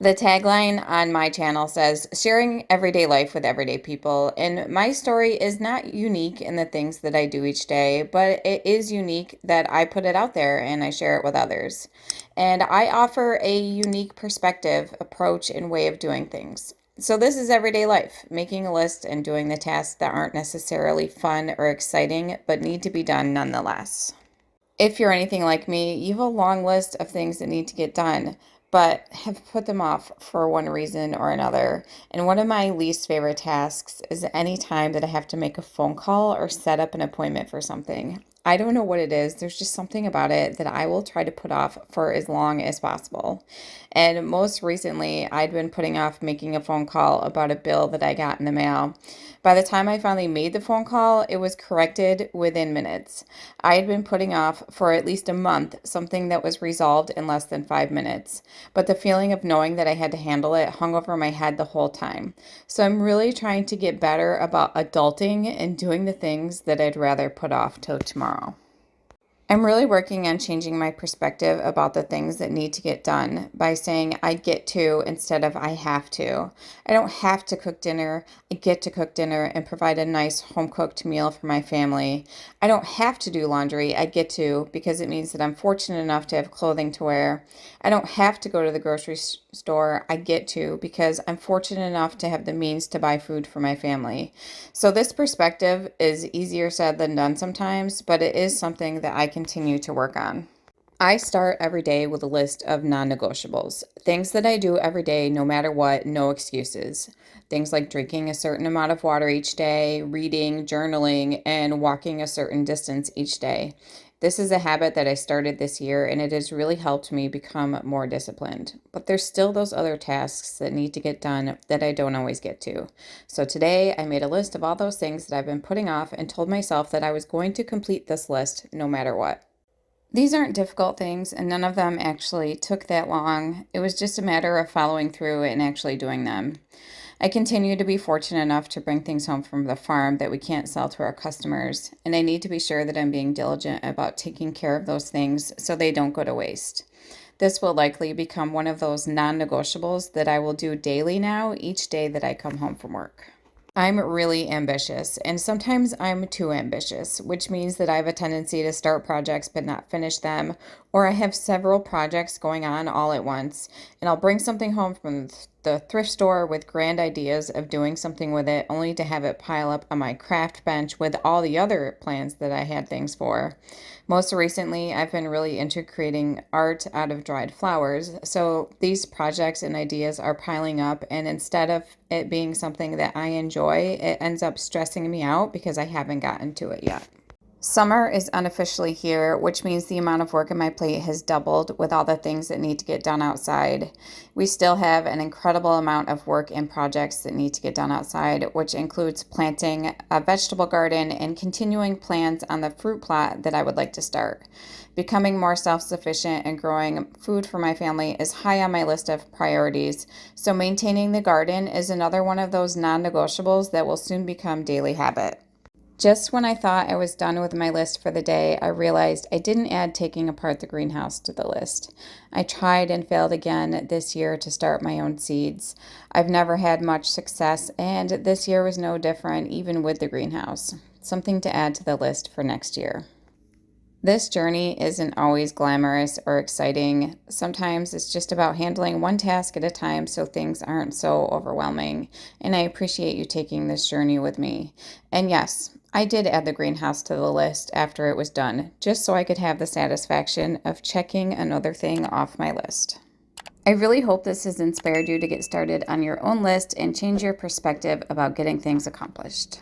The tagline on my channel says, sharing everyday life with everyday people. And my story is not unique in the things that I do each day, but it is unique that I put it out there and I share it with others. And I offer a unique perspective, approach, and way of doing things. So this is everyday life, making a list and doing the tasks that aren't necessarily fun or exciting, but need to be done nonetheless. If you're anything like me, you have a long list of things that need to get done, but have put them off for one reason or another. And one of my least favorite tasks is any time that I have to make a phone call or set up an appointment for something. I don't know what it is. There's just something about it that I will try to put off for as long as possible. And most recently, I'd been putting off making a phone call about a bill that I got in the mail. By the time I finally made the phone call, it was corrected within minutes. I had been putting off for at least a month something that was resolved in less than 5 minutes, but the feeling of knowing that I had to handle it hung over my head the whole time. So I'm really trying to get better about adulting and doing the things that I'd rather put off till tomorrow. I'm really working on changing my perspective about the things that need to get done by saying I get to instead of I have to. I don't have to cook dinner. I get to cook dinner and provide a nice home cooked meal for my family. I don't have to do laundry. I get to because it means that I'm fortunate enough to have clothing to wear. I don't have to go to the grocery store. I get to because I'm fortunate enough to have the means to buy food for my family. So this perspective is easier said than done sometimes, but it is something that I continue to work on. I start every day with a list of non negotiables, things that I do every day, no matter what, no excuses. Things like drinking a certain amount of water each day, reading, journaling, and walking a certain distance each day. This is a habit that I started this year and it has really helped me become more disciplined. But there's still those other tasks that need to get done that I don't always get to. So today I made a list of all those things that I've been putting off and told myself that I was going to complete this list no matter what. These aren't difficult things, and none of them actually took that long. It was just a matter of following through and actually doing them. I continue to be fortunate enough to bring things home from the farm that we can't sell to our customers, and I need to be sure that I'm being diligent about taking care of those things so they don't go to waste. This will likely become one of those non negotiables that I will do daily now, each day that I come home from work. I'm really ambitious, and sometimes I'm too ambitious, which means that I have a tendency to start projects but not finish them, or I have several projects going on all at once, and I'll bring something home from the thrift store with grand ideas of doing something with it, only to have it pile up on my craft bench with all the other plans that I had things for. Most recently, I've been really into creating art out of dried flowers. So these projects and ideas are piling up, and instead of it being something that I enjoy, it ends up stressing me out because I haven't gotten to it yet. Summer is unofficially here, which means the amount of work on my plate has doubled with all the things that need to get done outside. We still have an incredible amount of work and projects that need to get done outside, which includes planting a vegetable garden and continuing plans on the fruit plot that I would like to start. Becoming more self-sufficient and growing food for my family is high on my list of priorities, so maintaining the garden is another one of those non-negotiables that will soon become daily habit. Just when I thought I was done with my list for the day, I realized I didn't add taking apart the greenhouse to the list. I tried and failed again this year to start my own seeds. I've never had much success, and this year was no different, even with the greenhouse. Something to add to the list for next year. This journey isn't always glamorous or exciting. Sometimes it's just about handling one task at a time so things aren't so overwhelming. And I appreciate you taking this journey with me. And yes, I did add the greenhouse to the list after it was done, just so I could have the satisfaction of checking another thing off my list. I really hope this has inspired you to get started on your own list and change your perspective about getting things accomplished.